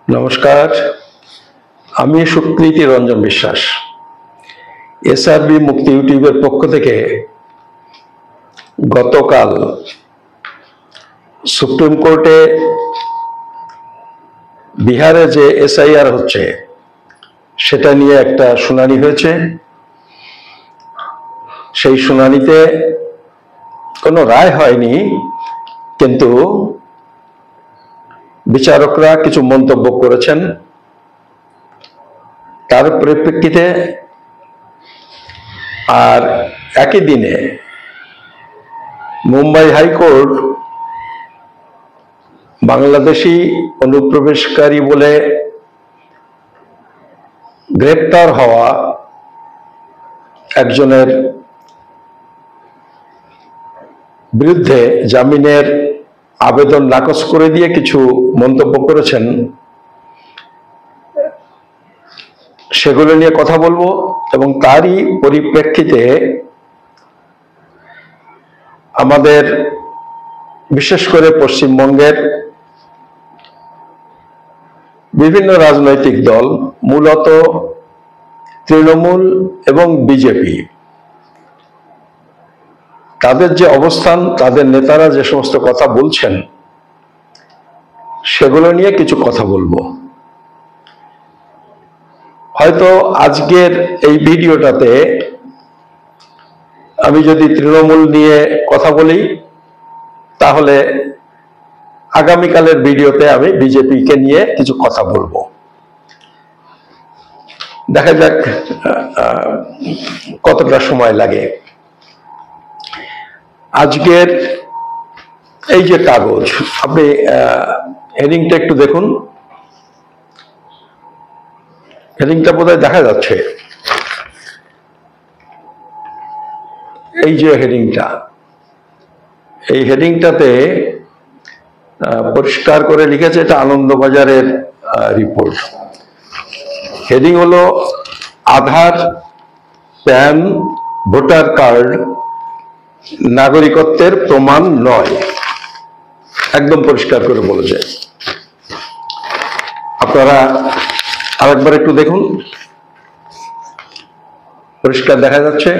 নমস্কার, আমি সুকৃতি রঞ্জন বিশ্বাস। এসআরবি মুক্তি ইউটিউবের পক্ষ থেকে গতকাল সুপ্রিম কোর্টে বিহারে যে এসআইআর হচ্ছে সেটা নিয়ে একটা শুনানি হয়েছে। সেই শুনানিতে কোনো রায় হয়নি, কিন্তু বিচারকরা কিছু মন্তব্য করেছেন। তার পরিপ্রেক্ষিতে আর একই দিনে মুম্বাই হাইকোর্ট বাংলাদেশি অনুপ্রবেশকারী বলে গ্রেপ্তার হওয়া একজনের বিরুদ্ধে জামিনের আবেদন নাকচ করে দিয়ে কিছু মন্তব্য করেছেন। সেগুলো নিয়ে কথা বলবো এবং তারই পরিপ্রেক্ষিতে আমাদের বিশেষ করে পশ্চিমবঙ্গের বিভিন্ন রাজনৈতিক দল, মূলত তৃণমূল এবং বিজেপি, তাদের যে অবস্থান, তাদের নেতারা যে সমস্ত কথা বলছেন সেগুলো নিয়ে কিছু কথা বলবো। হয়তো আজকের এই ভিডিওটাতে আমি যদি তৃণমূল নিয়ে কথা বলি, তাহলে আগামীকালের ভিডিওতে আমি বিজেপিকে নিয়ে কিছু কথা বলবো। দেখা যাক কতটা সময় লাগে। আজকের এই যে কাগজ, আপনি হেডিংটা একটু দেখুন। হেডিংটা বোধহয় দেখা যাচ্ছে। এই যে হেডিংটা, এই হেডিংটাতে পরিষ্কার করে লিখেছে এটা আনন্দবাজারের রিপোর্ট। হেডিং হলো আধার, প্যান, ভোটার কার্ড নাগরিকত্বের প্রমাণ নয়। একদম পরিষ্কার করে বলেছে। আপনারা আরেকবার একটু দেখুন, পরিষ্কার দেখা যাচ্ছে।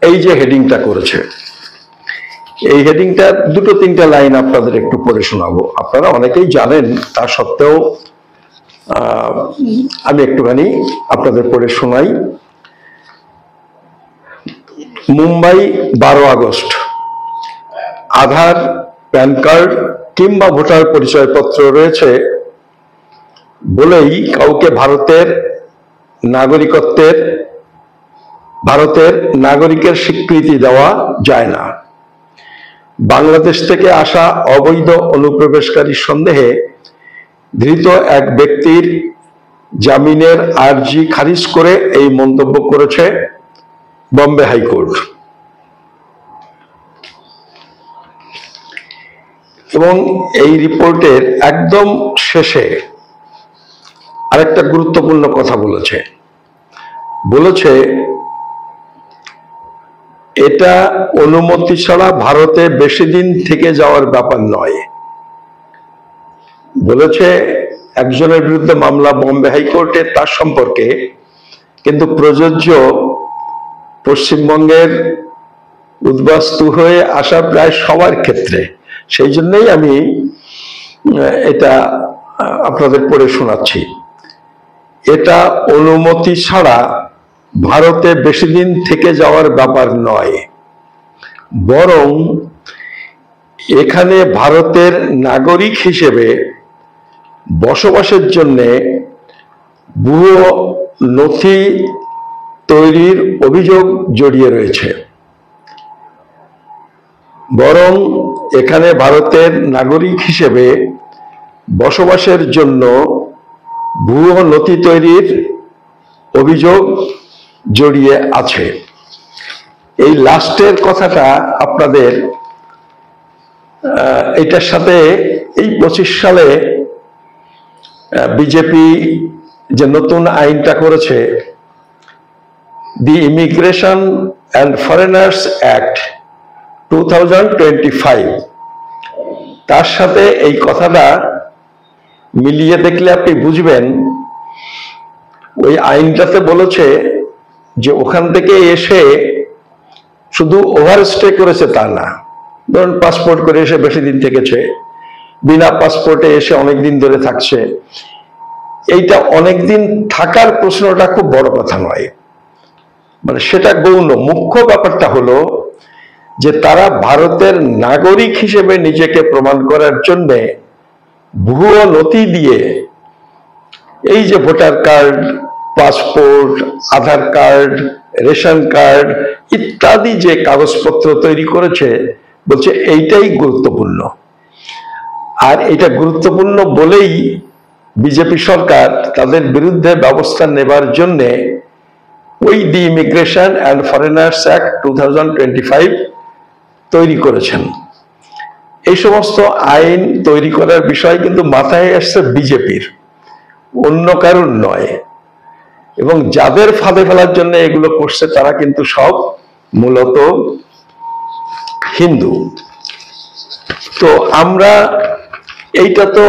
এই যে হেডিংটা করেছে, এই হেডিংটা দুটো তিনটা লাইন আপনাদের একটু পড়ে শোনাবো। আপনারা অনেকেই জানেন, তা সত্ত্বেও আমি একটুখানি আপনাদের পড়ে শোনাই। মুম্বাই 12 আগস্ট। আধার, প্যান কার্ড কিংবা ভোটার পরিচয়পত্র রয়েছে বলেই কাউকে ভারতের নাগরিকের স্বীকৃতি দেওয়া যায় না। বাংলাদেশ থেকে আসা অবৈধ অনুপ্রবেশকারী সন্দেহে ধৃত এক ব্যক্তির জামিনের আর্জি খারিজ করে এই মন্তব্য করেছে বম্বে হাইকোর্ট। এবং এই রিপোর্টের একদম শেষে আরেকটা গুরুত্বপূর্ণ কথা বলেছে এটা অনুমতি ছাড়া ভারতে বেশি দিন থেকে যাওয়ার ব্যাপার নয়। বলেছে একজনের বিরুদ্ধে মামলা বম্বে হাইকোর্টে, তার সম্পর্কে, কিন্তু প্রযোজ্য পশ্চিমবঙ্গের উদ্বাস্তু হয়ে আসা প্রায় সবার ক্ষেত্রে। সেই জন্যই আমি এটা আপনাদের পড়ে শোনাচ্ছি। এটা অনুমতি ছাড়া ভারতে বেশি দিন থেকে যাওয়ার ব্যাপার নয়, বরং এখানে ভারতের নাগরিক হিসেবে বসবাসের জন্য ভুয়ো নথি তৈরির অভিযোগ জড়িয়ে রয়েছে। বরং এখানে ভারতের নাগরিক হিসেবে বসবাসের জন্য ভুয়ো নথি তৈরির অভিযোগ জড়িয়ে আছে। এই লাস্টের কথাটা আপনাদের এটার সাথে এই 25 সালে বিজেপি যে নতুন আইনটা করেছে, the immigration and foreigners act 2025, তার সাথে এই কথাটা মিলিয়ে দেখলে আপনি বুঝবেন, ওই আইনটাতে বলেছে যে ওখান থেকে এসে শুধু ওভারস্টে করেছে তা না, ধরুন পাসপোর্ট করে এসে বেশি দিন থেকেছে, বিনা পাসপোর্টে এসে অনেকদিন ধরে থাকছে, এইটা অনেকদিন থাকার প্রশ্নটা খুব বড় কথা নয়, মানে সেটা গৌণ। মুখ্য ব্যাপারটা হলো যে তারা ভারতের নাগরিক হিসেবে নিজেকে প্রমাণ করার জন্য ভুয়ো নথি দিয়ে এই যে ভোটার কার্ড, পাসপোর্ট, আধার কার্ড, রেশন কার্ড ইত্যাদি যে কাগজপত্র তৈরি করেছে, বলছে এইটাই গুরুত্বপূর্ণ। আর এটা গুরুত্বপূর্ণ বলেই বিজেপি সরকার তাদের বিরুদ্ধে ব্যবস্থা নেবার জন্যে ওই the immigration and foreigners act 2025 তৈরি করেছেন। এই সমস্ত আইন তৈরি করার বিষয় কিন্তু মাথায় আসছে বিজেপির, অন্য কারণ নয়। এবং যাদের ফাঁদে ফেলার জন্য এগুলো করছে তারা কিন্তু সব মূলত হিন্দু। তো আমরা এইটা তো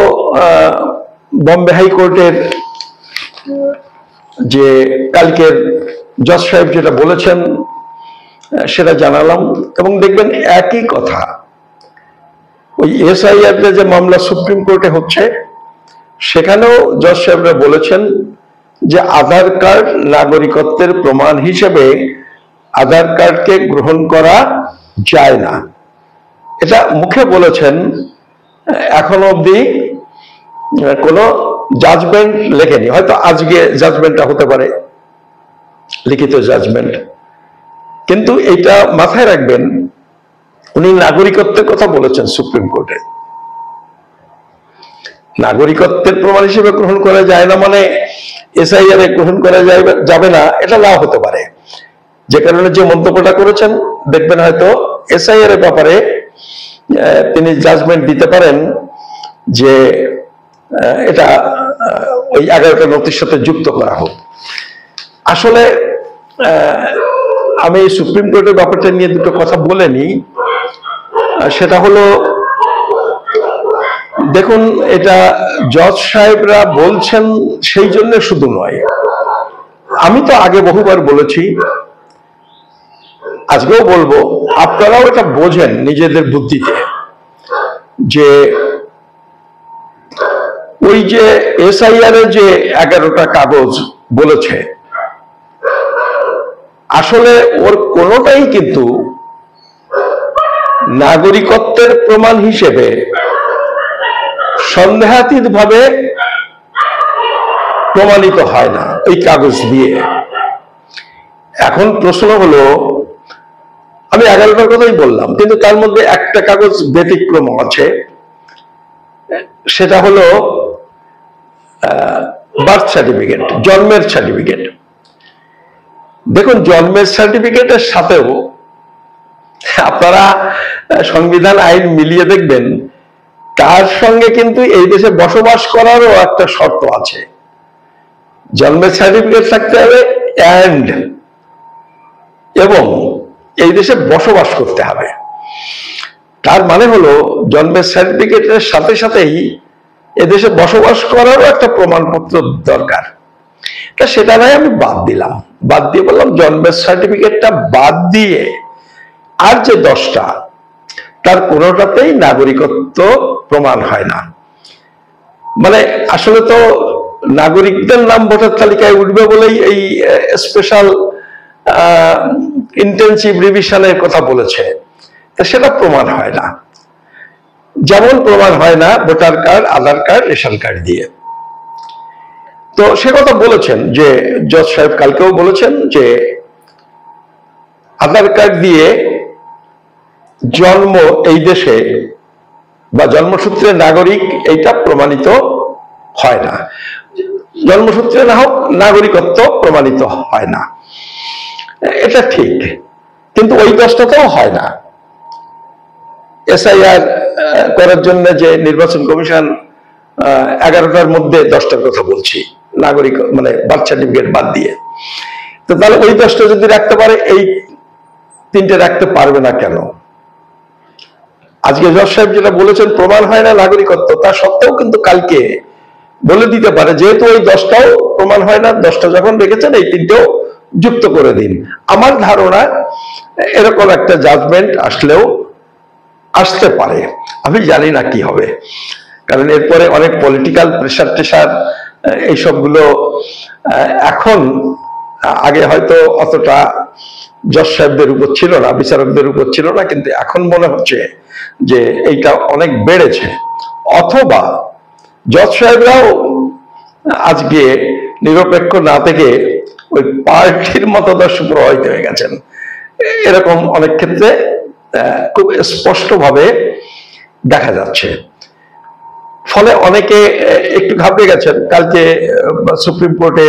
বম্বে হাইকোর্টের যে কালকের জজ সাহেব যেটা বলেছেন সেটা জানালাম, এবং দেখবেন একই কথা ওই এসআইআর যে মামলা সুপ্রিম কোর্টে হচ্ছে সেখানেও জজ সাহেবরা বলেছেন যে আধার কার্ড নাগরিকত্বের প্রমাণ হিসেবে আধার কার্ডকে গ্রহণ করা যায় না, এটা মুখে বলেছেন। এখনো অবধি কোনো জাজমেন্ট লেখেনি, হয়তো আজকে জাজমেন্টটা হতে পারে, লিখিত জাজমেন্ট। কিন্তু এইটা মাথায় রাখবেন, উনি নাগরিকত্বের কথা বলেছেন সুপ্রিম কোর্টে। নাগরিকত্বের প্রমাণ হিসেবে গ্রহণ করা যায় না মানে এসআইআর এ গ্রহণ করা যাবে না, এটা নাও হতে পারে। যে কারণে যে মন্তব্যটা করেছেন দেখবেন হয়তো এসআইআর এর ব্যাপারে তিনি জাজমেন্ট দিতে পারেন যে এটা ওই 11টা নোটিশ সাথে যুক্ত করা হোক। আসলে আমি সুপ্রিম কোর্টের ব্যাপারটা নিয়ে দুটো কথা বলে নিই। সেটা হলো, দেখুন এটা জজ সাহেবরা বলছেন সেই জন্য শুধু নয়, আমি তো আগে বহুবার বলেছি, আজকেও বলবো, আপনারাও এটা বোঝেন নিজেদের বুদ্ধিতে, যে ওই যে এসআইআর এর যে 11টা কাগজ বলেছে, আসলে ওর কোনোটাই কিন্তু নাগরিকত্বের প্রমাণ হিসেবে সন্দেহাতীত ভাবে প্রমাণিত হয় না ওই কাগজ দিয়ে। এখন প্রশ্ন হলো, আমি 11টার কথাই বললাম, কিন্তু তার মধ্যে একটা কাগজ ব্যতিক্রম আছে, সেটা হলো বার্থ সার্টিফিকেট, জন্মের সার্টিফিকেট। দেখুন জন্মের সার্টিফিকেটের সাথেও আপনারা সংবিধান আইন মিলিয়ে দেখবেন তার সঙ্গে কিন্তু এই দেশে বসবাস করারও একটা শর্ত আছে। জন্মের সার্টিফিকেট থাকতে হবে এবং এই দেশে বসবাস করতে হবে। তার মানে হলো জন্মের সার্টিফিকেটের সাথে সাথেই এদেশে বসবাস করারও একটা প্রমাণপত্র দরকার। তা সেটা নয় আমি বাদ দিলাম, বাদ দিয়ে বললাম জন্মের সার্টিফিকেটটা বাদ দিয়ে আর যে 10টা, তার কোনোটাতেই নাগরিকত্ব প্রমাণ হয় না। মানে আসলে তো নাগরিকদের নাম ভোটার তালিকায় উঠবে বলেই এই স্পেশাল ইন্টেনসিভ রিভিশনের কথা বলেছে, তা সেটা প্রমাণ হয় না। যেমন প্রমাণ হয় না ভোটার কার্ড, আধার কার্ড, রেশন কার্ড দিয়ে। তো সে কথা বলেছেন যে জজ সাহেব কালকেও বলেছেন যে আধার কার্ড দিয়ে জন্ম এই দেশে বা জন্মসূত্রে নাগরিক এইটা প্রমাণিত হয় না, জন্মসূত্রে না হোক নাগরিকত্ব প্রমাণিত হয় না, এটা ঠিক। কিন্তু ওই 10টাতেও হয় না। এসআইআর করার জন্য যে নির্বাচন কমিশন 11টার মধ্যে 10টার কথা বলছি, নাগরিক মানে বার্থ সার্টিফিকেট বাদ দিয়ে, তো তাহলে ওই 10টা যদি রাখতে পারে এই 3টে রাখতে পারবে না কেন? আজকে জজ সাহেব যেটা বলেছেন প্রমাণ হয় না নাগরিকত্ব, তা সত্ত্বেও কিন্তু কালকে বলে দিতে পারে যেহেতু ওই 10টাও প্রমাণ হয় না, 10টা যখন রেখেছেন এই 3টেও যুক্ত করে দিন। আমার ধারণা এরকম একটা জাজমেন্ট আসলেও আসতে পারে, আমি জানি না কি হবে, কারণ এরপরে অনেক পলিটিক্যাল প্রেশার টেশার এইসবগুলো এখন, আগে হয়তো অতটা জজ সাহেবদের উপর ছিল না, বিচারকদের উপর ছিল না, কিন্তু এখন মনে হচ্ছে যে এইটা অনেক বেড়েছে। অথবা জজ সাহেবরাও আজকে নিরপেক্ষ না থেকে ওই পার্টির মতাদর্শ প্রভাবিত হয়ে গেছেন, এরকম অনেক ক্ষেত্রে খুব স্পষ্টভাবে দেখা যাচ্ছে। ফলে অনেকে একটু ঘাবড়ে গেছেন কালকে সুপ্রিম কোর্টে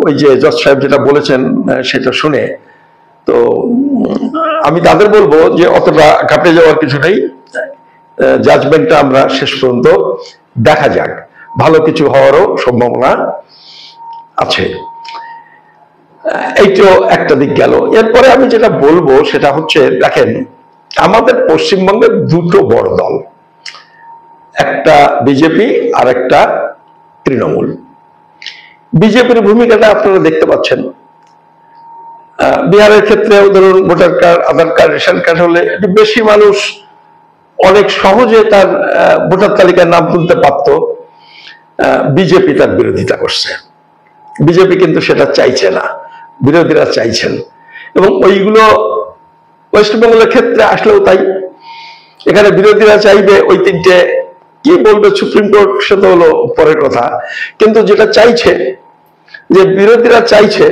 ওই যে জজ সাহেব যেটা বলেছেন সেটা শুনে। তো আমি তাদের বলবো যে অতটা ঘাবড়ে যাওয়ার কিছু নেই, জাজমেন্টটা আমরা শেষ পর্যন্ত দেখা যাক, ভালো কিছু হওয়ারও সম্ভাবনা আছে। এইটাও একটা দিক গেল। এরপরে আমি যেটা বলবো সেটা হচ্ছে, দেখেন আমাদের পশ্চিমবঙ্গের দুটো বড় দল, একটা বিজেপি আর একটা তৃণমূল। বিজেপির ভূমিকাটা আপনারা দেখতে পাচ্ছেন, বিহারের ক্ষেত্রেও ধরুন ভোটার কার্ড, আধার কার্ড, রেশন কার্ড হলে একটু বেশি মানুষ অনেক সহজে তার ভোটার তালিকায় নাম তুলতে পারত, বিজেপি তার বিরোধিতা করছে। বিজেপি কিন্তু সেটা চাইছে না, বিরোধীরা চাইছেন, এবং ওইগুলো ওয়েস্টবেঙ্গলের ক্ষেত্রে আসলেও তাই। এখানে বিরোধীরা চাইবে ওই 3টে, কি বলবে সুপ্রিম কোর্ট সেটা হলো পরের কথা, কিন্তু যেটা চাইছে, যে বিরোধীরা চাইছে,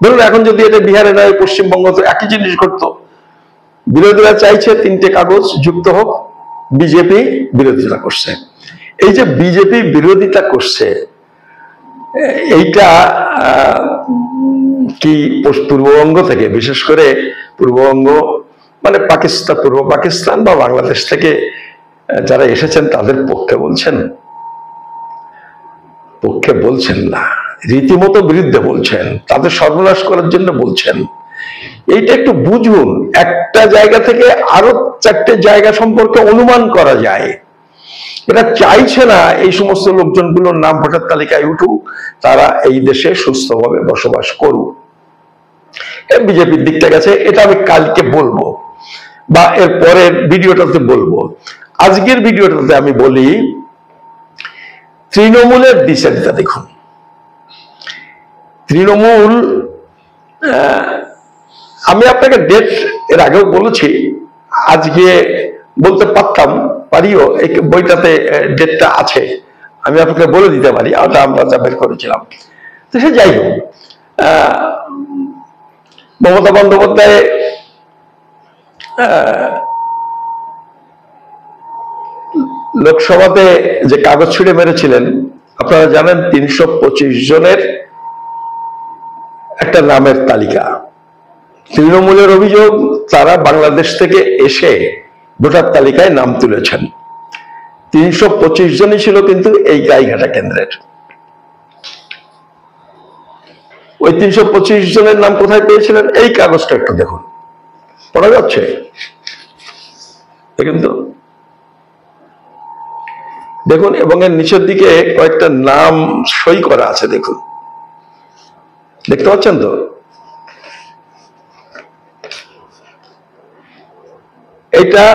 ধরুন এখন যদি এটা বিহারে নয় পশ্চিমবঙ্গ, তো একই জিনিস ঘটতো। বিরোধীরা চাইছে 3টে কাগজ যুক্ত হোক, বিজেপি বিরোধিতা করছে। এই যে বিজেপি বিরোধিতা করছে, এইটা কি পূর্ববঙ্গ থেকে, বিশেষ করে পূর্ববঙ্গ মানে পাকিস্তান, পূর্ব পাকিস্তান বা বাংলাদেশ থেকে যারা এসেছেন তাদের পক্ষে বলছেন? পক্ষে বলছেন না, রীতিমতো বিরুদ্ধে বলছেন, তাদের সর্বনাশ করার জন্য বলছেন। এইটা একটু বুঝুন, একটা জায়গা থেকে আরো 4টে জায়গা সম্পর্কে অনুমান করা যায়। এরা চাইছে না এই সমস্ত লোকজনগুলোর নাম ভোটার তালিকায় উঠুক, তারা এই দেশে সুস্থভাবে বসবাস করুক। বিজেপির দিকটা গেছে, এটা আমি কালকে বলবো বা এর পরের ভিডিওটাতে বলবো। আজকের ভিডিওটাতে আমি বলি তৃণমূলের বিচারিতা দেখুন। তৃণমূল, আমি আপনাকে ডেট এর আগেও বলেছি, আজকে বলতে পারিও, এই বইটাতে ডেটটা আছে, আমি আপনাকে বলে দিতে পারি, ওটা আমরা যা বের করেছিলাম। তো সে যাই হোক, মমতা বন্দ্যোপাধ্যায় লোকসভাতে যে কাগজ ছুঁড়ে মেরেছিলেন, আপনারা জানেন 325 জনের একটা নামের তালিকা। তৃণমূলের অভিযোগ তারা বাংলাদেশ থেকে এসে ভোটার তালিকায় নাম তুলেছেন। 325 জনই ছিল কিন্তু এই গাইঘাটা কেন্দ্রের। ওই 325 জনের নাম কোথায় পেয়েছিলেন? এই কাগজটা একটু দেখুন, পড়া যাচ্ছে? দেখুন তো, দেখুন, এবং এর নিচের দিকে কয়েকটা নাম সই করা আছে, দেখুন, দেখতে পাচ্ছেন তো? এটা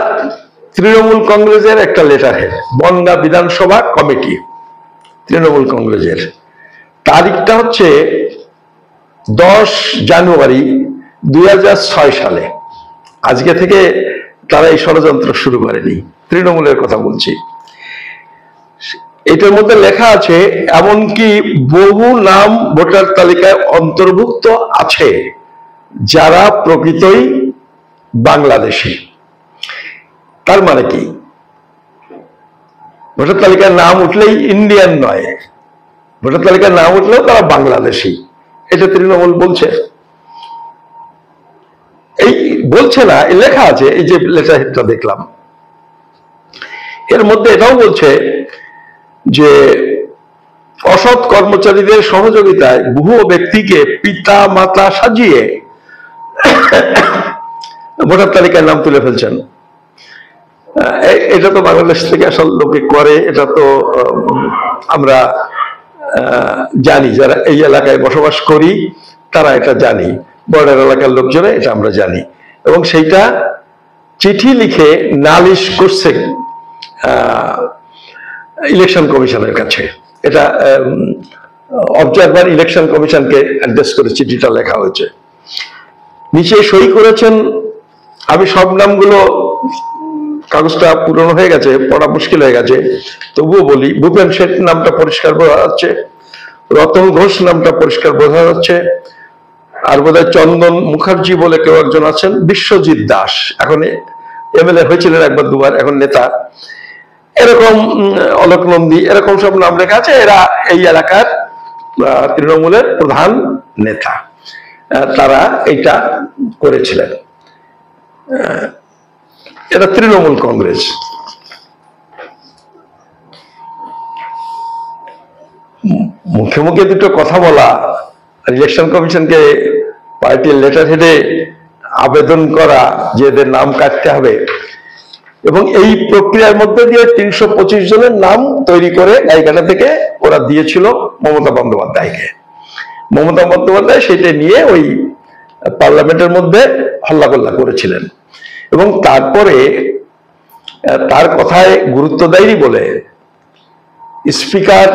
তৃণমূল কংগ্রেসের একটা লেটার হেড, বনগাঁ বিধানসভা কমিটি, তৃণমূল কংগ্রেসের। তারিখটা হচ্ছে 10 জানুয়ারি 2006 সালে। আজকে থেকে তারা এই ষড়যন্ত্র শুরু করেনি, তৃণমূলের কথা বলছি। এটার মধ্যে লেখা আছে এমনকি বহু নাম ভোটার তালিকায় অন্তর্ভুক্ত আছে যারা প্রকৃতই বাংলাদেশী। তার মানে কি? ভোটার তালিকায় নাম উঠলেই ইন্ডিয়ান নয়, ভোটার তালিকায় নাম উঠলেও তারা বাংলাদেশী, এটা তৃণমূল বলছে? এই বলছে না, লেখা আছে, এই যে লেটার হেডটা দেখলাম, এর মধ্যে এটাও বলছে যে অসৎ কর্মচারীদের সহযোগিতায় বহু ব্যক্তিকে পিতা মাতা সাজিয়ে ভোটার তালিকায় নাম তুলে ফেলছেন। এটা তো বাংলাদেশ থেকে আসলে লোকে করে, এটা তো আমরা জানি, যারা এই এলাকায় বসবাস করি তারা এটা জানি, বর্ডার এলাকার লোকজনে এটা আমরা জানি। এবং সেইটা চিঠি লিখে নালিশ করছে ইলেকশন কমিশনের কাছে। এটা অবজারভার ইলেকশন কমিশনকে অ্যাড্রেস করে চিঠিটা লেখা হয়েছে। নিচে সই করেছেন, আমি সব নামগুলো, কাগজটা পুরনো হয়ে গেছে, পড়া মুশকিল হয়ে গেছে, তবুও বলি। ভূপেন শেঠ নামটা পরিষ্কার বোঝা যাচ্ছে, রতন ঘোষ নামটা পরিষ্কার বোঝা যাচ্ছে, আর বোধহয় চন্দন মুখার্জি বলে কেউ একজন আছেন, বিশ্বজিৎ দাস, এখন এমএলএ হয়েছিলেন একবার দুবার, এখন নেতা, এরকম অলোক নন্দী, এরকম সব নাম লেখা আছে। এরা এই এলাকার তৃণমূলের প্রধান নেতা, তারা এইটা করেছিলেন। এটা তৃণমূল কংগ্রেস। মুখে মুখে দুটো কথা বলা, ইলেকশন কমিশনকে পার্টির লেটার হেডে আবেদন করা যে এদের নাম কাটতে হবে, এবং এই প্রক্রিয়ার মধ্যে দিয়ে 325 জনের নাম তৈরি করে জায়গাটা থেকে ওরা দিয়েছিল মমতা বন্দ্যোপাধ্যায়কে। মমতা বন্দ্যোপাধ্যায় সেটা নিয়ে ওই পার্লামেন্টের মধ্যে হল্লাগোল্লা করেছিলেন, এবং তারপরে তার কথায় গুরুত্ব দেয়নি বলে, স্পিকার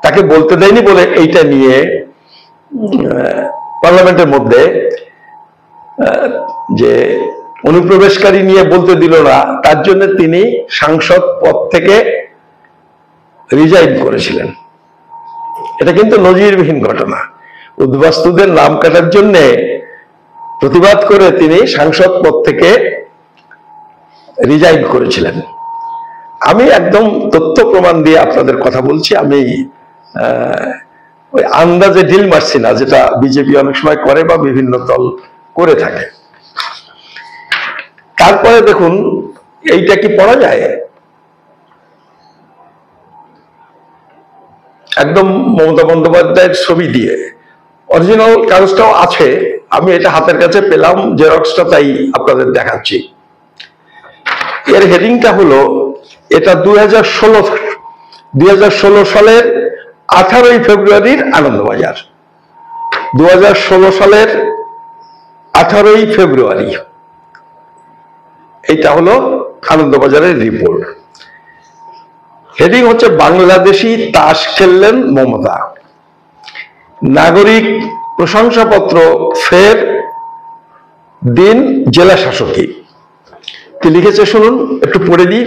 তাকে বলতে দেয়নি বলে এইটা নিয়ে পার্লামেন্টের মধ্যে যে অনুপ্রবেশকারী নিয়ে বলতে দিল না, তার জন্য তিনি সাংসদ পদ থেকে রিজাইন করেছিলেন। এটা কিন্তু নজিরবিহীন ঘটনা। উদ্বাস্তুদের নাম কাটার জন্য প্রতিবাদ করে তিনি সাংসদ পদ থেকে রিজাইন করেছিলেন। আমি একদম তথ্য প্রমাণ দিয়ে আপনাদের কথা বলছি, আমি ওই আন্দাজে ঢিল মারছি না, যেটা বিজেপি অনেক সময় করে বা বিভিন্ন দল করে থাকে। তারপরে দেখুন, এইটা কি পড়া যায়? একদম মমতা বন্দ্যোপাধ্যায়ের ছবি দিয়ে, অরিজিনাল কাগজটাও আছে, আমি এটা হাতের কাছে পেলাম, জেরক্সটা, তাই আপনাদের দেখাচ্ছি। এর হেডিংটা হলো, এটা 2016 সালের 18ই ফেব্রুয়ারির আনন্দবাজার। 2016 সালের 18ই ফেব্রুয়ারি, এইটা হলো আনন্দবাজারের রিপোর্ট। হেডিং হচ্ছে, বাংলাদেশি তাস খেললেন মমতা, নাগরিক প্রশংসাপত্র ফের দিন জেলা শাসকই। কি লিখেছে শুনুন, একটু পড়ে দিই।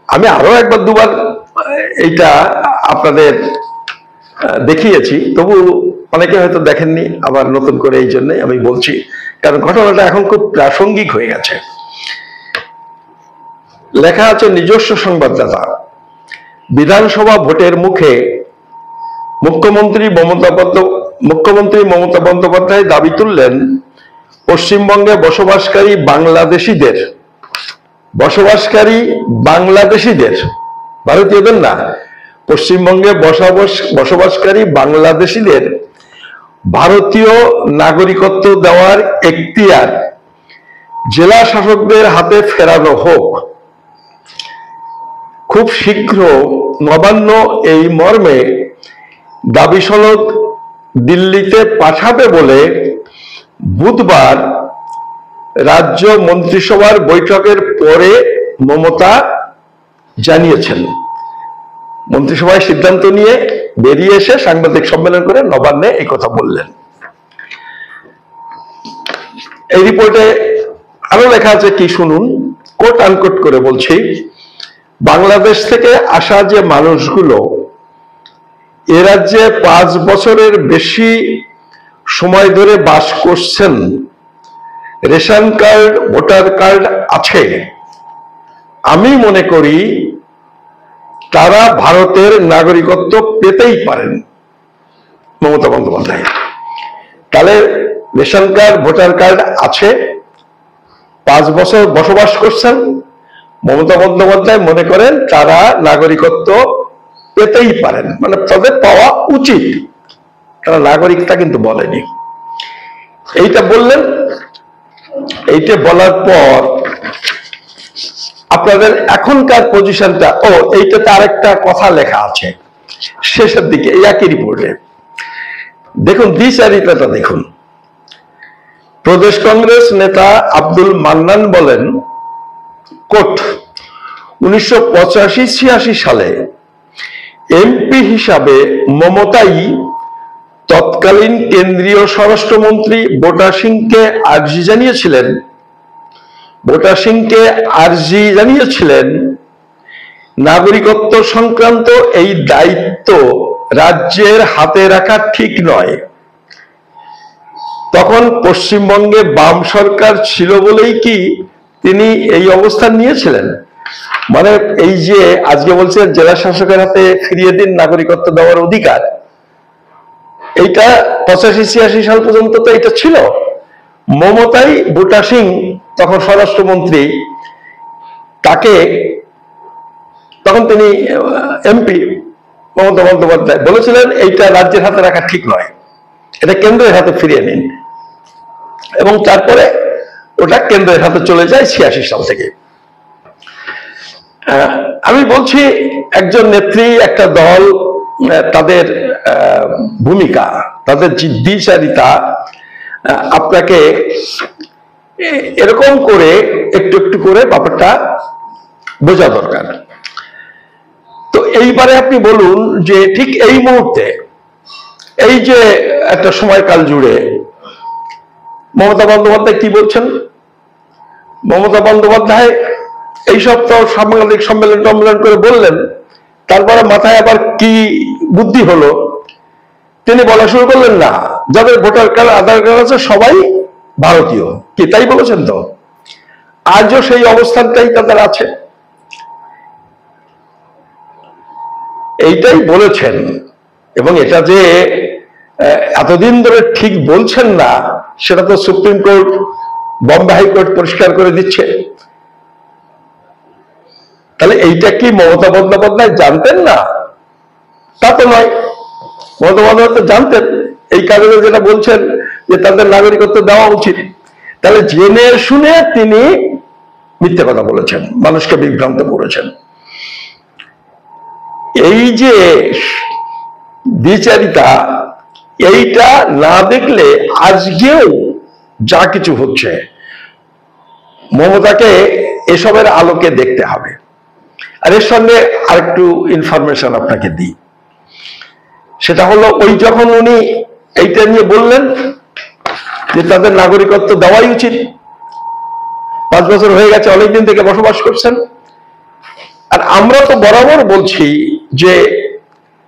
আমি আরো একবার দুবার এইটা আপনাদের দেখিয়েছি, তবু অনেকে হয়তো দেখেননি, আবার নতুন করে এই জন্যই আমি বলছি, কারণ ঘটনাটা এখন খুব প্রাসঙ্গিক হয়ে গেছে। লেখা আছে, নিজস্ব সংবাদদাতা, বিধানসভা ভোটের মুখে মুখ্যমন্ত্রী মমতা বন্দ্যোপাধ্যায় দাবি তুললেন, পশ্চিমবঙ্গে বসবাসকারী বাংলাদেশিদের, ভারতীয়দের না, পশ্চিমবঙ্গে বসবাসকারী বাংলাদেশিদের ভারতীয় নাগরিকত্ব দেওয়ার এখতিয়ার জেলা শাসকদের হাতে ফেরানো হোক। খুব শীঘ্র নবান্ন এই মর্মে দাবি সনদ দিল্লিতে পাঠাবে বলে বুধবার রাজ্য মন্ত্রিসভার বৈঠকের পরে মমতা জানিয়েছেন। মন্ত্রিসভায় সিদ্ধান্ত নিয়ে বেরিয়ে এসে সাংবাদিক সম্মেলন করে নবান্নে এই কথা বললেন। এই রিপোর্টে আরো লেখা আছে, কি শুনুন, কোট আনকোট করে বলছি, বাংলাদেশ থেকে আসা যে মানুষগুলো এ রাজ্যে 5 বছরের বেশি সময় ধরে বাস করছেন, রেশন কার্ড, ভোটার কার্ড আছে, আমি মনে করি তারা ভারতের নাগরিকত্ব পেতেই পারেন। মমতা বন্দ্যোপাধ্যায় তাহলে রেশন কার্ড, ভোটার কার্ড আছে, 5 বছর বসবাস করছেন, মমতা বন্দ্যোপাধ্যায় মনে করেন তারা নাগরিকত্ব পেতেই পারেন, মানে তাদের পাওয়া উচিত, তারা নাগরিকতা কিন্তু বলেনি। এইটা বললেন। এইটা বলার পর আপনাদের এখনকার পজিশনটা, এইটাতে আরেকটা কথা লেখা আছে শেষের দিকে এই একই রিপোর্টে। দেখুন দ্বিচারিতাটা দেখুন। প্রদেশ কংগ্রেস নেতা আব্দুল মান্নান বলেন, কোট, 1985-86 সালে এমপি হিসাবে মমতাই তৎকালীন কেন্দ্রীয় স্বরাষ্ট্রমন্ত্রী বোটা সিংকে আর্জি জানিয়েছিলেন নাগরিকত্ব সংক্রান্ত এই দায়িত্ব রাজ্যের হাতে রাখা ঠিক নয়। তখন পশ্চিমবঙ্গে বাম সরকার ছিল বলেই কি তিনি এই অবস্থান নিয়েছিলেন? মানে এই যে আজকে বলছেন জেলা শাসকের হাতে ফিরিয়ে দিন নাগরিকত্ব দেওয়ার অধিকার, এইটা 85-86 সাল পর্যন্ত তো এটা ছিল। মমতাই বুটা সিং তখন স্বরাষ্ট্রমন্ত্রী, তখন তিনি এমপি মমতা বন্দ্যোপাধ্যায় বলেছিলেন এইটা রাজ্যের হাতে রাখা ঠিক নয়, এটা কেন্দ্রের হাতে ফিরিয়ে নিন, এবং তারপরে ওটা কেন্দ্রের হাতে চলে যায় 86 সাল থেকে। আমি বলছি একজন নেত্রী, একটা দল, তাদের ভূমিকা, তাদের দ্বিচারিতা আপনাকে এরকম করে একটু একটু করে ব্যাপারটা বোঝা দরকার। তো এইবারে আপনি বলুন যে ঠিক এই মুহূর্তে এই যে একটা সময়কাল জুড়ে মমতা বন্দ্যোপাধ্যায় কি বলছেন? মমতা বন্দ্যোপাধ্যায় এইসব তো সাংবাদিক সম্মেলন করে বললেন, তারপরে মাথায় আবার কি বুদ্ধি হলো, তিনি বলা শুরু করলেন, না, যাদের ভোটার কার্ড আধার কার্ড আছে সবাই ভারতীয়। কি তাই বলেছেন? তো আজও সেই অবস্থানটাই তাদের আছে। এইটাই বলেছেন, এবং এটা যে এতদিন ধরে ঠিক বলছেন না সেটা তো সুপ্রিম কোর্ট, বম্বে হাইকোর্ট পরিষ্কার করে দিচ্ছে। তাহলে এইটা কি মমতা বন্দ্যোপাধ্যায় জানতেন না? তা তো নয়, মমতা বন্দ্যোপাধ্যায় জানতেন এই কাগজে যেটা বলছেন যে তাদের নাগরিকত্ব দেওয়া উচিত। তাহলে জেনে শুনে তিনি মিথ্যে কথা বলেছেন, মানুষকে বিভ্রান্ত করেছেন। এই যে দ্বিচারিতা, এইটা না দেখলে আজকেও যা কিছু হচ্ছে মমতাকে এসবের আলোকে দেখতে হবে। আর এর সঙ্গে আরেকটু ইনফরমেশন আপনাকে দিই, সেটা হলো ওই যখন উনি এইটা নিয়ে বললেন যে তাদের নাগরিকত্ব দেওয়াই উচিত, 5 বছর হয়ে গেছে, অনেকদিন থেকে বসবাস করছেন, আর আমরা তো বরাবর বলছি যে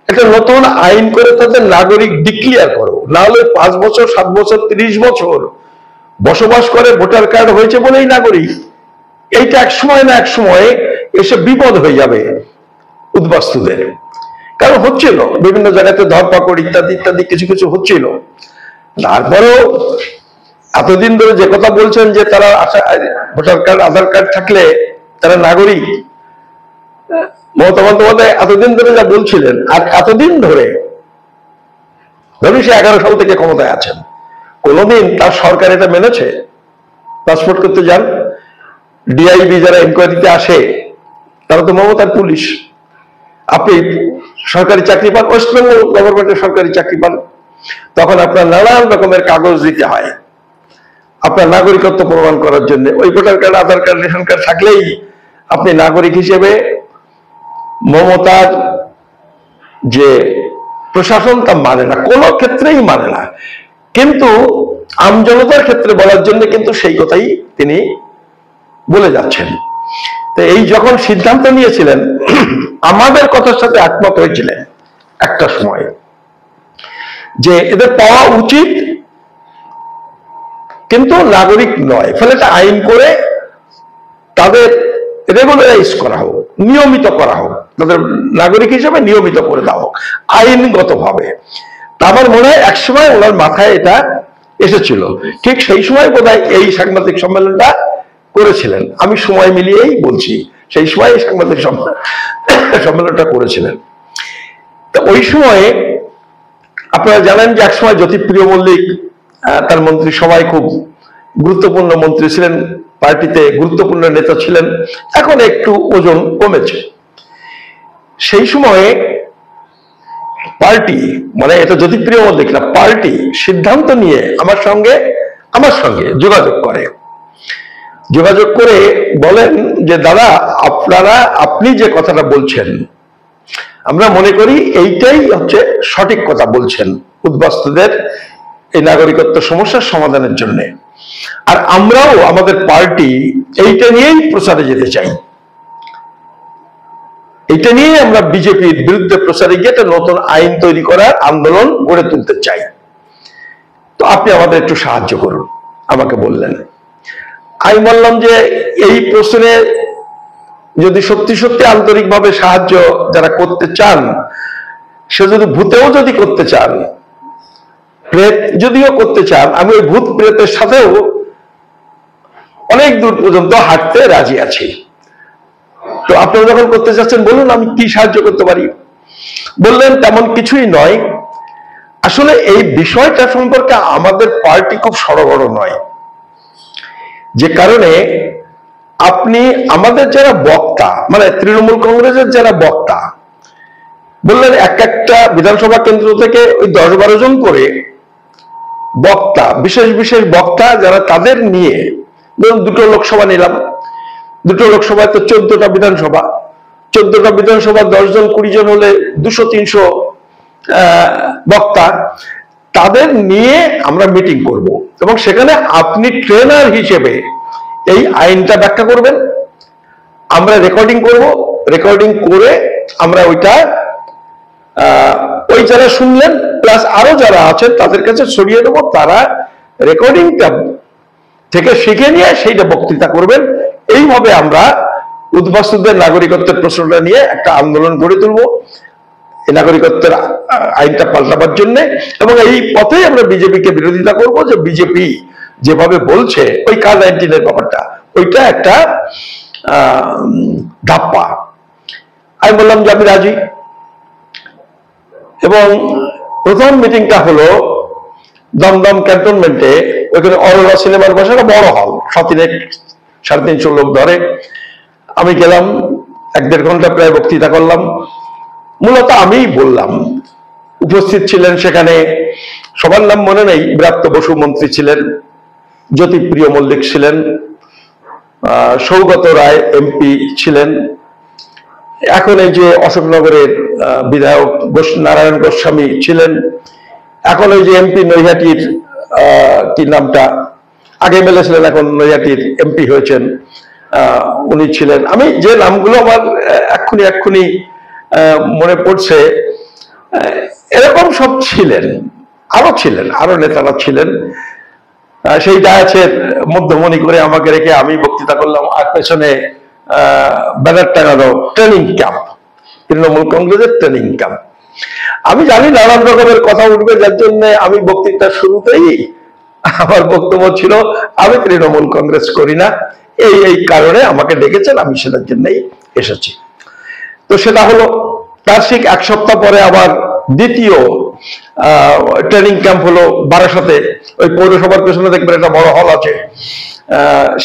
একটা নতুন আইন করে তাদের নাগরিক ডিক্লেয়ার করো, না হলে 5 বছর 7 বছর 30 বছর বসবাস করে ভোটার কার্ড হয়েছে বলেই নাগরিক, এইটা এক সময় না এক সময় এসে বিপদ হয়ে যাবে উদ্বাস্তুদের। কারণ হচ্ছিল বিভিন্ন জায়গাতে ধরপাকড় ইত্যাদি ইত্যাদি কিছু কিছু হচ্ছিল। তারপরেও এতদিন ধরে যে কথা বলছেন যে তারা ভোটার কার্ড আধার কার্ড থাকলে তারা নাগরিক, মমতা বন্দ্যোপাধ্যায় এতদিন ধরে যা বলছিলেন, আর এতদিন ধরে ধরুন সে 11 সাল থেকে ক্ষমতায় আছেন, কোনোদিন তার সরকার এটা মেনেছে? পাসপোর্ট করতে যান, ডিআইবি যারা ইনকোয়ারিতে আসে তারা তো মমতার পুলিশ। আপনি সরকারি চাকরি পান, ওয়েস্টবেঙ্গল গভর্নমেন্টের সরকারি চাকরি পান, তখন আপনার নানান রকমের কাগজ দিতে হয় আপনার নাগরিকত্ব প্রমাণ করার জন্য। ওই ভোটার কার্ড, আধার কার্ড, রেশন কার্ড থাকলেই আপনি নাগরিক হিসেবে মমতার যে প্রশাসন তা মানে না, কোনো ক্ষেত্রেই মানে না, কিন্তু আমজনতার ক্ষেত্রে বলার জন্য কিন্তু সেই কথাই তিনি বলে যাচ্ছেন। তো এই যখন সিদ্ধান্ত নিয়েছিলেন, আমাদের কথার সাথে একমত হয়েছিলেন একটা সময় যে এদের পাওয়া উচিত কিন্তু নাগরিক নয়, ফলে একটা আইন করে তাদের রেগুলারাইজ করা হোক, নিয়মিত করা হোক, তাদের নাগরিক হিসেবে নিয়মিত করে দেওয়া হোক আইনগত ভাবে। তা আমার মনে হয় একসময় ওনার মাথায় এটা এসেছিল, ঠিক সেই সময় বোধহয় এই সাংবাদিক সম্মেলনটা করেছিলেন। আমি সময় মিলিয়েই বলছি, সেই সময় সাংবাদিক সম্মেলনটা করেছিলেন। তো ওই সময়ে আপনারা জানেন যে একসময় জ্যোতিপ্রিয় মল্লিক, তার মন্ত্রী সবাই খুব গুরুত্বপূর্ণ মন্ত্রী ছিলেন, পার্টিতে গুরুত্বপূর্ণ নেতা ছিলেন, এখন একটু ওজন কমেছে। সেই সময়ে পার্টি, মানে এটা জ্যোতিপ্রিয় মল্লিক না, পার্টি সিদ্ধান্ত নিয়ে আমার সঙ্গে যোগাযোগ করে বলেন যে দাদা, আপনি যে কথাটা বলছেন আমরা মনে করি এইটাই হচ্ছে সঠিক কথা বলছেন উদ্বাস্তুদের এই নাগরিকত্ব সমস্যার সমাধানের জন্য, আর আমরাও আমাদের পার্টি এইটা নিয়েই প্রচারে যেতে চাই, এটা নিয়ে আমরা বিজেপির বিরুদ্ধে প্রচারে গিয়ে একটা নতুন আইন তৈরি করার আন্দোলন গড়ে তুলতে চাই, তো আপনি আমাদের একটু সাহায্য করুন। আমাকে বললেন। আমি বললাম যে এই প্রশ্নে যদি সত্যি সত্যি আন্তরিকভাবে সাহায্য যারা করতে চান, সে যদি ভূতেও যদি করতে চান, প্রেত যদিও করতে চান, আমি ওই ভূত প্রেতের সাথেও অনেক দূর পর্যন্ত হাঁটতে রাজি আছি। তো আপনারা যখন করতে চাচ্ছেন বলুন, আমি কি সাহায্য করতে পারি। বললেন তেমন কিছুই নয়, আসলে এই বিষয়টা সম্পর্কে আমাদের পার্টি খুব সড়গড় নয়, যে কারণে আপনি আমাদের যারা বক্তা, মানে তৃণমূল কংগ্রেসের যারা বক্তা, বললেন একটা বিধানসভা কেন্দ্র থেকে ওই 10-12 জন করে বক্তা, বিশেষ বিশেষ বক্তা যারা, তাদের নিয়ে ধরুন 2টো লোকসভা নিলাম, 2টো লোকসভায় তো 14টা বিধানসভা, 14টা বিধানসভা 10 জন 20 জন হলে 200-300 বক্তা, তাদের নিয়ে আমরা মিটিং করব এবং সেখানে আপনি ট্রেনার হিসেবে এই আইনটা ব্যাখ্যা করবেন, আমরা রেকর্ডিং করব, রেকর্ডিং করে আমরা ওইটা ওই যারা শুনলেন প্লাস আরো যারা আছেন তাদের কাছে ছড়িয়ে দেবো, তারা রেকর্ডিংটা থেকে শিখে নিয়ে সেইটা বক্তৃতা করবেন। এইভাবে আমরা উদ্বাস্তুদের নাগরিকত্বের প্রশ্নটা নিয়ে একটা আন্দোলন গড়ে তুলব এই নাগরিকত্বের আইনটা পাল্টাবার জন্য, এবং এই পথেই আমরা বিজেপিকে বিরোধিতা করব যে বিজেপি যেভাবে বলছে ওই কার 19-এর ব্যাপারটা, ওইটা একটা ধাপ্পা। আমি বললাম যে আমি রাজি, এবং প্রথম মিটিংটা হলো দমদম ক্যান্টনমেন্টে, ওইখানে অরোরা সিনেমার বসে বড় হল, 350 লোক ধরে। আমি গেলাম, 1-1.5 ঘন্টা প্রায় বক্তৃতা করলাম। মূলত আমিই বললাম, উপস্থিত ছিলেন সেখানে, সবার নাম মনে নেই, ব্রাত্য বসু মন্ত্রী ছিলেন, জ্যোতিপ্রিয় মল্লিক ছিলেন, সৌগত রায় এমপি ছিলেন, এখন এই যে অশোকনগরের বিধায়ক নারায়ণ গোস্বামী ছিলেন, এখন ওই যে এমপি নৈহাটির কি নামটা, আগে এমএলএ ছিলেন এখন নৈহাটির এমপি হয়েছেন, উনি ছিলেন। আমি যে নামগুলো আমার এক্ষুনি মনে পড়ছে, এরকম সব ছিলেন, আরো নেতারা ছিলেন। সেই ডায়াসের মধ্যমণি করে আমাকে রেখে আমি বক্তৃতা করলাম, আর পেছনে ব্যানার টাঙানো ট্রেনিং ক্যাম্প, তৃণমূল কংগ্রেসের ট্রেনিং ক্যাম্প। আমি জানি নানান রকমের কথা উঠবে, যার জন্য আমি বক্তৃতার শুরুতেই আমার বক্তব্য ছিল আমি তৃণমূল কংগ্রেস করি না, এই কারণে আমাকে ডেকেছেন, আমি সেটার জন্যই এসেছি। তো সেটা হলো, তার ঠিক 1 সপ্তাহ পরে আবার দ্বিতীয় ট্রেনিং ক্যাম্প হলো বারাসাতে, ওই পৌরসভার পেছনে দেখবেন একটা বড় হল আছে,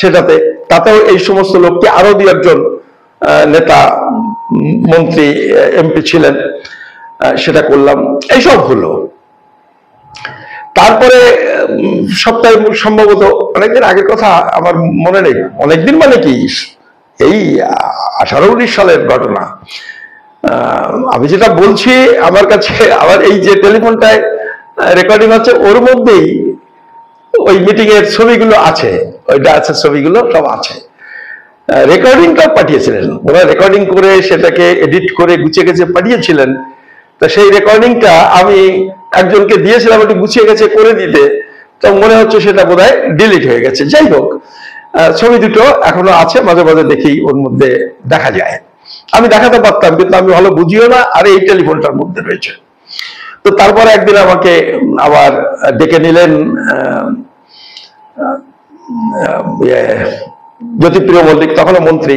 সেটাতে, তাতেও এই সমস্ত লোককে, আরো 2-1 জন নেতা মন্ত্রী এমপি ছিলেন, সেটা করলাম। এইসব হলো। তারপরে সপ্তাহে সম্ভবত অনেকদিন আগের কথা আমার মনে নেই, অনেকদিন মানে কি, এই 18-19 সালের ঘটনা। আমি যেটা বলছি আমার কাছে, আমার এই যে টেলিফোনটায় রেকর্ডিং হচ্ছে, ওর মধ্যেই ওই মিটিং এর ছবিগুলো আছে, ওইটা আছে, ছবিগুলো সব আছে। রেকর্ডিংটা পাঠিয়েছিলেন ওরা, রেকর্ডিং করে সেটাকে এডিট করে গুছিয়ে গেছে পাঠিয়েছিলেন। তো সেই রেকর্ডিংটা আমি একজনকে দিয়েছিলাম একটু গুছিয়ে গেছে করে দিতে, তো মনে হচ্ছে সেটা বোধহয় ডিলিট হয়ে গেছে। যাই হোক, ছবি দুটো এখনো আছে, মাঝে মাঝে দেখি ওর মধ্যে দেখা যায়। আমি দেখাতে পারতাম, কিন্তু আমি ভালো বুঝিও না, আর এই টেলিফোনটার মধ্যে রয়েছে। তো তারপরে একদিন আমাকে আবার ডেকে নিলেন জ্যোতিপ্রিয় মল্লিক, তখনও মন্ত্রী,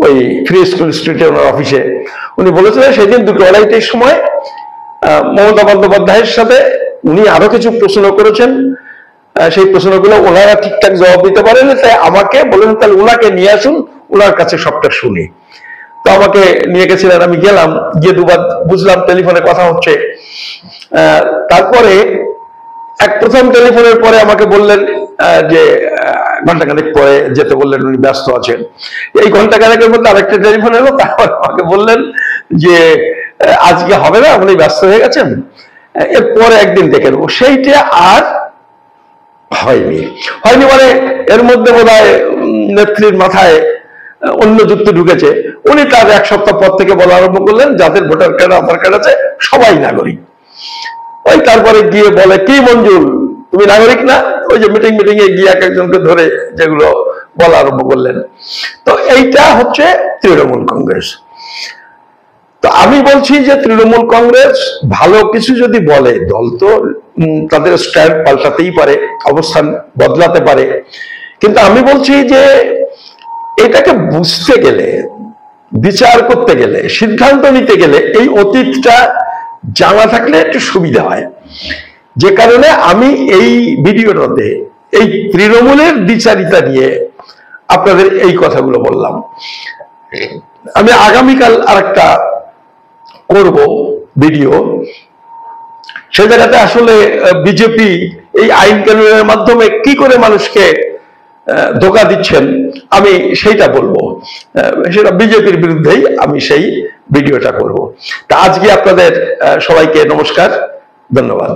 ওই ফ্রি স্কুল স্ট্রিটে ওনার অফিসে। উনি বলেছিলেন সেদিন 2:30-র সময় মমতা বন্দ্যোপাধ্যায়ের সাথে উনি আরো কিছু প্রশ্ন করেছেন, সেই প্রশ্নগুলো ওনারা ঠিকঠাক জবাব দিতে পারেন, তাই আমাকে বলেন তাহলে ওনাকে নিয়ে আসুন, ওনার কাছে সবটা শুনি। তো আমাকে নিয়ে গেছিলেন, আমি গেলাম, গিয়ে দুবার বুঝলাম টেলিফোনে কথা হচ্ছে। তারপরে প্রথম টেলিফোনের পরে আমাকে বললেন যে ঘন্টাখানেক পরে যেতে বললেন, উনি ব্যস্ত আছেন। এই ঘন্টাখানেকের মধ্যে আরেকটা টেলিফোন এলো, তারপর আমাকে বললেন যে আজকে হবে না, উনি ব্যস্ত হয়ে গেছেন, এরপরে একদিন দেখে নেবো। সেইটা আর হয়নি। মানে এর মধ্যে বোধহয় নেত্রীর মাথায় অন্য যুক্তি ঢুকেছে। উনি তার এক সপ্তাহ পর থেকে বলা আরম্ভ করলেন যাদের ভোটার কার্ড আধার কার্ড আছে সবাই নাগরিক। ওই তারপরে গিয়ে বলে, কি মঞ্জুর তুমি নাগরিক না? ওই যে মিটিং এ গিয়ে এক একজনকে ধরে যেগুলো বলা আরম্ভ করলেন। তো এইটা হচ্ছে তৃণমূল কংগ্রেস। তো আমি বলছি যে তৃণমূল কংগ্রেস ভালো কিছু যদি বলে, দল তো তাদের স্ট্যান্ড পাল্টাতেই পারে, অবস্থান বদলাতে পারে, কিন্তু আমি বলছি যে এটাকে বুঝতে গেলে, বিচার করতে গেলে, সিদ্ধান্ত নিতে গেলে এই অতীতটা জানা থাকলে একটু সুবিধা হয়। যে কারণে আমি এই ভিডিওটাতে এই তৃণমূলের দ্বিচারিতা নিয়ে আপনাদের এই কথাগুলো বললাম। আমি আগামীকাল আরেকটা করব ভিডিও, সে জায়গাতে আসলে বিজেপি এই আইন কানুনের মাধ্যমে কি করে মানুষকে ধোঁকা দিচ্ছেন আমি সেইটা বলবো। সেটা বিজেপির বিরুদ্ধেই আমি সেই ভিডিওটা করব। তা আজকে আপনাদের সবাইকে নমস্কার, ধন্যবাদ।